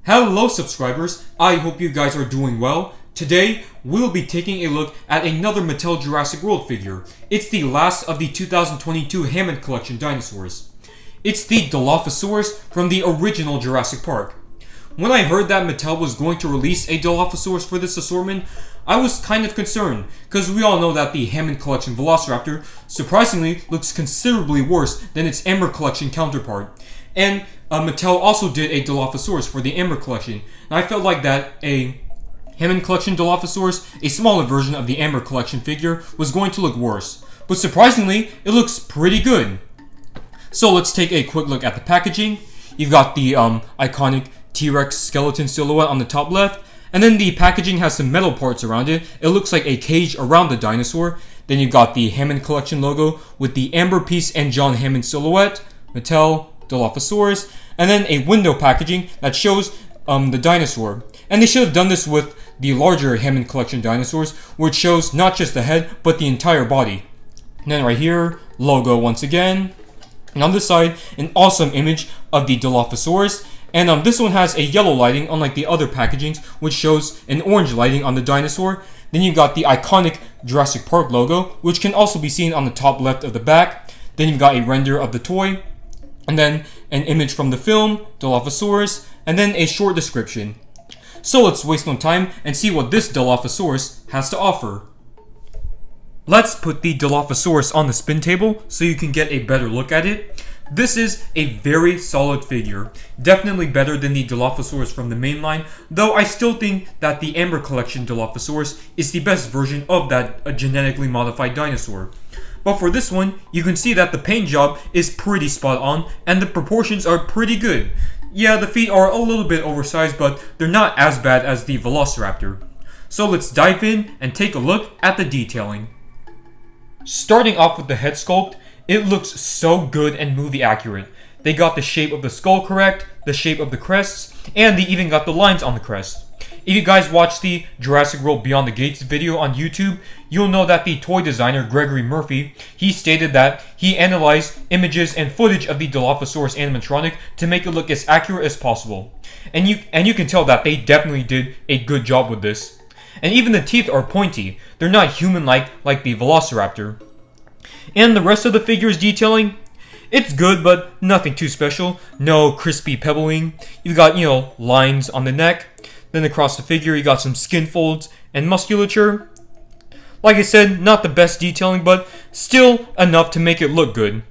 Hello subscribers, I hope you guys are doing well. Today, we'll be taking a look at another Mattel Jurassic World figure. It's the last of the 2022 Hammond Collection dinosaurs. It's the Dilophosaurus from the original Jurassic Park. When I heard that Mattel was going to release a Dilophosaurus for this assortment, I was kind of concerned, because we all know that the Hammond Collection Velociraptor surprisingly looks considerably worse than its Amber Collection counterpart. And Mattel also did a Dilophosaurus for the Amber Collection, and I felt like that a Hammond Collection Dilophosaurus, a smaller version of the Amber Collection figure, was going to look worse. But surprisingly, it looks pretty good. So let's take a quick look at the packaging. You've got the iconic T-Rex skeleton silhouette on the top left, and then the packaging has some metal parts around it. It looks like a cage around the dinosaur. Then you've got the Hammond Collection logo with the Amber piece and John Hammond silhouette, Mattel, Dilophosaurus, and then a window packaging that shows the dinosaur. And they should have done this with the larger Hammond Collection dinosaurs, which shows not just the head, but the entire body. And then right here, logo once again. And on this side, an awesome image of the Dilophosaurus. And this one has a yellow lighting, unlike the other packagings, which shows an orange lighting on the dinosaur. Then you've got the iconic Jurassic Park logo, which can also be seen on the top left of the back. Then you've got a render of the toy, and then an image from the film, Dilophosaurus, and then a short description. So let's waste no time and see what this Dilophosaurus has to offer. Let's put the Dilophosaurus on the spin table so you can get a better look at it. This is a very solid figure, definitely better than the Dilophosaurus from the main line, though I still think that the Amber Collection Dilophosaurus is the best version of that genetically modified dinosaur. But for this one, you can see that the paint job is pretty spot on and the proportions are pretty good. Yeah, the feet are a little bit oversized, but they're not as bad as the Velociraptor. So let's dive in and take a look at the detailing. Starting off with the head sculpt, it looks so good and movie accurate. They got the shape of the skull correct, the shape of the crests, and they even got the lines on the crest. If you guys watched the Jurassic World Beyond the Gates video on YouTube, you'll know that the toy designer Gregory Murphy, he stated that he analyzed images and footage of the Dilophosaurus animatronic to make it look as accurate as possible. And you can tell that they definitely did a good job with this. And even the teeth are pointy. They're not human-like like the Velociraptor. And the rest of the figure's detailing, it's good, but nothing too special. No crispy pebbling. You've got, lines on the neck. Then across the figure, you got some skin folds and musculature. Like I said, not the best detailing, but still enough to make it look good.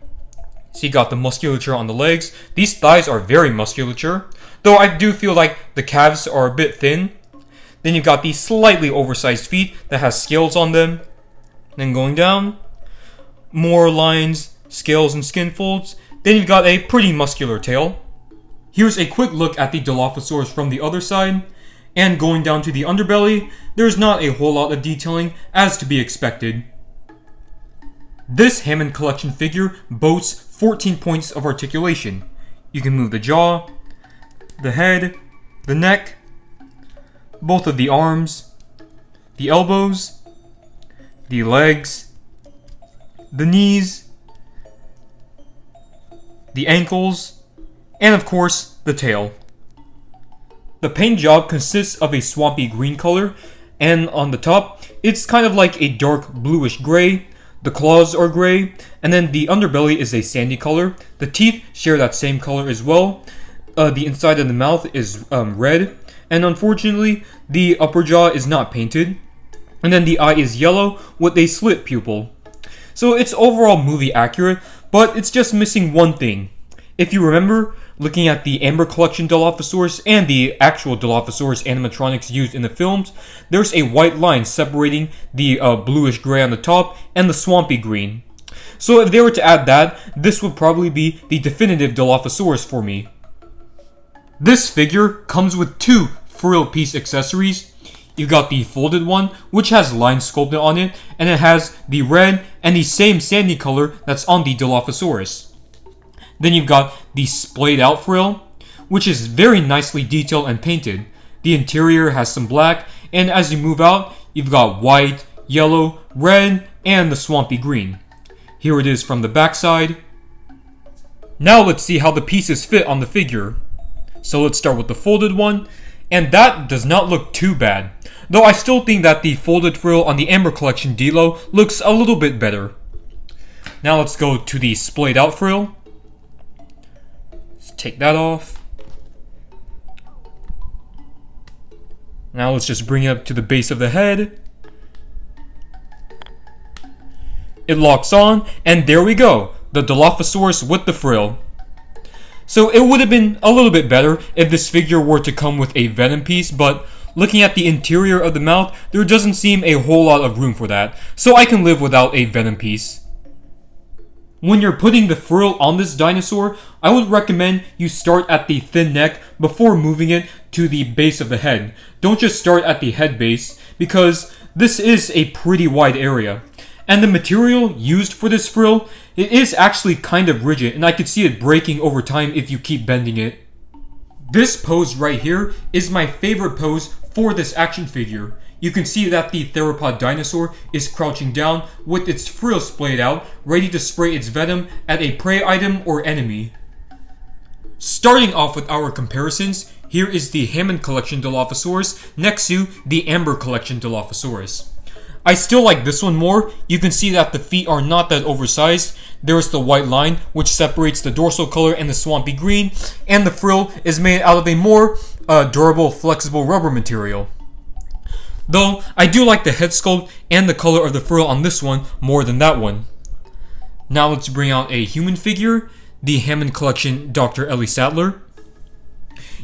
So you got the musculature on the legs. These thighs are very musculature, though I do feel like the calves are a bit thin. Then you've got these slightly oversized feet that has scales on them. Then going down, more lines, scales, and skin folds. Then you've got a pretty muscular tail. Here's a quick look at the Dilophosaurus from the other side. And going down to the underbelly, there's not a whole lot of detailing as to be expected. This Hammond Collection figure boasts 14 points of articulation. You can move the jaw, the head, the neck, both of the arms, the elbows, the legs, the knees, the ankles, and of course, the tail. The paint job consists of a swampy green color, and on the top, it's kind of like a dark bluish gray. The claws are gray, and then the underbelly is a sandy color. The teeth share that same color as well. The inside of the mouth is red, and unfortunately, the upper jaw is not painted. And then the eye is yellow with a slit pupil. So it's overall movie accurate, but it's just missing one thing. If you remember, looking at the Amber Collection Dilophosaurus and the actual Dilophosaurus animatronics used in the films, there's a white line separating the bluish gray on the top and the swampy green. So if they were to add that, this would probably be the definitive Dilophosaurus for me. This figure comes with two frill piece accessories. You've got the folded one, which has lines sculpted on it, and it has the red and the same sandy color that's on the Dilophosaurus. Then you've got the splayed out frill, which is very nicely detailed and painted. The interior has some black, and as you move out, you've got white, yellow, red, and the swampy green. Here it is from the backside. Now let's see how the pieces fit on the figure. So let's start with the folded one, and that does not look too bad. Though I still think that the folded frill on the Amber Collection Dilo looks a little bit better. Now let's go to the splayed out frill. Let's take that off. Now let's just bring it up to the base of the head. It locks on, and there we go, the Dilophosaurus with the frill. So it would have been a little bit better if this figure were to come with a venom piece, but looking at the interior of the mouth, there doesn't seem a whole lot of room for that, so I can live without a venom piece. When you're putting the frill on this dinosaur, I would recommend you start at the thin neck before moving it to the base of the head. Don't just start at the head base, because this is a pretty wide area. And the material used for this frill, it is actually kind of rigid, and I could see it breaking over time if you keep bending it. This pose right here is my favorite pose for this action figure. You can see that the theropod dinosaur is crouching down with its frill splayed out, ready to spray its venom at a prey item or enemy. Starting off with our comparisons, here is the Hammond Collection Dilophosaurus next to the Amber Collection Dilophosaurus. I still like this one more. You can see that the feet are not that oversized. There is the white line which separates the dorsal color and the swampy green, and the frill is made out of a more durable, flexible rubber material. Though, I do like the head sculpt and the color of the frill on this one more than that one. Now let's bring out a human figure, the Hammond Collection Dr. Ellie Sattler.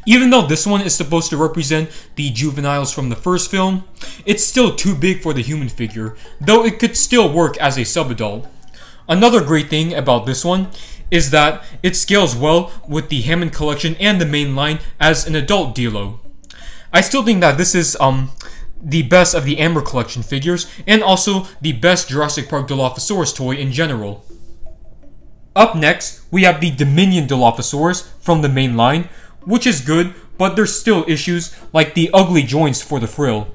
Even though this one is supposed to represent the juveniles from the first film, it's still too big for the human figure, though it could still work as a sub-adult. Another great thing about this one is that it scales well with the Hammond Collection and the main line as an adult Dilo. I still think that this is the best of the Amber Collection figures, and also the best Jurassic Park Dilophosaurus toy in general. Up next, we have the Dominion Dilophosaurus from the main line, which is good, but there's still issues like the ugly joints for the frill.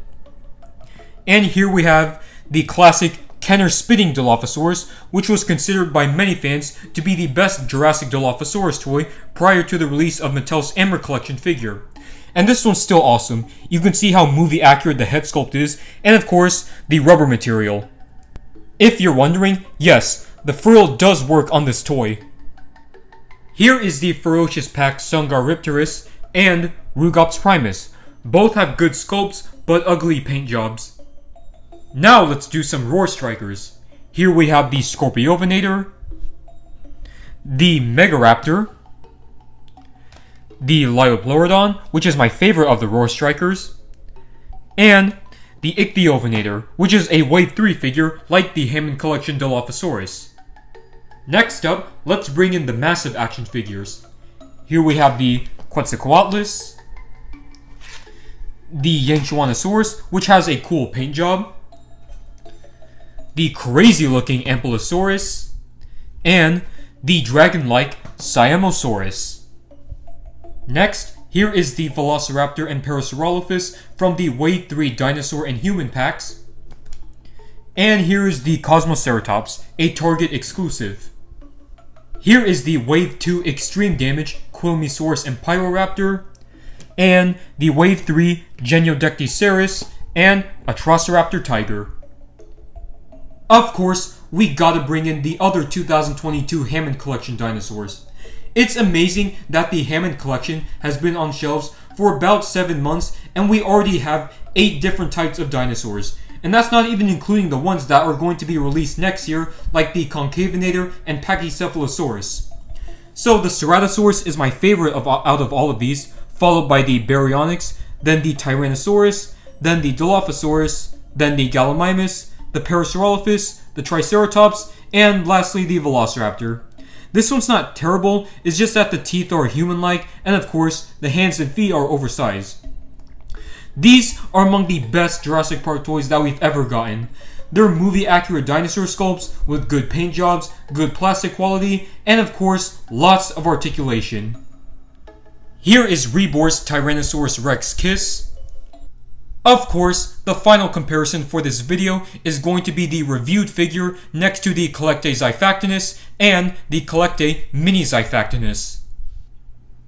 And here we have the classic Kenner Spitting Dilophosaurus, which was considered by many fans to be the best Jurassic Dilophosaurus toy prior to the release of Mattel's Amber Collection figure. And this one's still awesome. You can see how movie accurate the head sculpt is, and of course, the rubber material. If you're wondering, yes, the frill does work on this toy. Here is the Ferocious Pack Sungaripterus and Rugops Primus. Both have good sculpts, but ugly paint jobs. Now let's do some Roar Strikers. Here we have the Scorpiovenator, the Megaraptor, the Liopleurodon, which is my favorite of the Roar Strikers, and the Ichthyovenator, which is a Wave 3 figure like the Hammond Collection Dilophosaurus. Next up, let's bring in the massive action figures. Here we have the Quetzalcoatlus, the Yanchuanosaurus, which has a cool paint job, the crazy looking Ampulosaurus, and the dragon-like Siamosaurus. Next, here is the Velociraptor and Parasaurolophus from the Wave 3 dinosaur and human packs. And here is the Cosmoceratops, a Target exclusive. Here is the Wave 2 Extreme Damage Quilmesaurus and Pyroraptor, and the Wave 3 Geniodecticerus and Atrociraptor Tiger. Of course, we gotta bring in the other 2022 Hammond Collection dinosaurs. It's amazing that the Hammond Collection has been on shelves for about 7 months, and we already have 8 different types of dinosaurs. And that's not even including the ones that are going to be released next year, like the Concavenator and Pachycephalosaurus. So the Ceratosaurus is my favorite out of all of these, followed by the Baryonyx, then the Tyrannosaurus, then the Dilophosaurus, then the Gallimimus, the Parasaurolophus, the Triceratops, and lastly the Velociraptor. This one's not terrible, it's just that the teeth are human-like, and of course, the hands and feet are oversized. These are among the best Jurassic Park toys that we've ever gotten. They're movie-accurate dinosaur sculpts with good paint jobs, good plastic quality, and of course, lots of articulation. Here is Rebor's Tyrannosaurus Rex Kiss. Of course, the final comparison for this video is going to be the reviewed figure next to the Collectae Xiphactinus and the Collectae Mini Xiphactinus.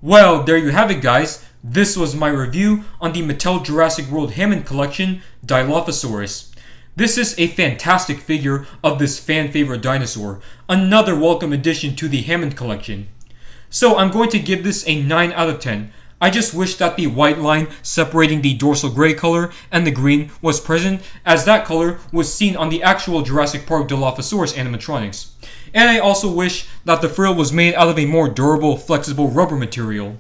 Well, there you have it, guys. This was my review on the Mattel Jurassic World Hammond Collection, Dilophosaurus. This is a fantastic figure of this fan-favorite dinosaur, another welcome addition to the Hammond Collection. So I'm going to give this a 9 out of 10. I just wish that the white line separating the dorsal gray color and the green was present, as that color was seen on the actual Jurassic Park Dilophosaurus animatronics. And I also wish that the frill was made out of a more durable, flexible rubber material.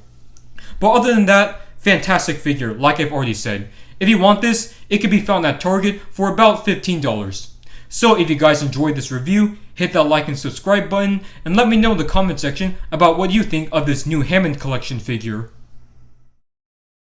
But other than that, fantastic figure, like I've already said. If you want this, it can be found at Target for about $15. So if you guys enjoyed this review, hit that like and subscribe button, and let me know in the comment section about what you think of this new Hammond Collection figure.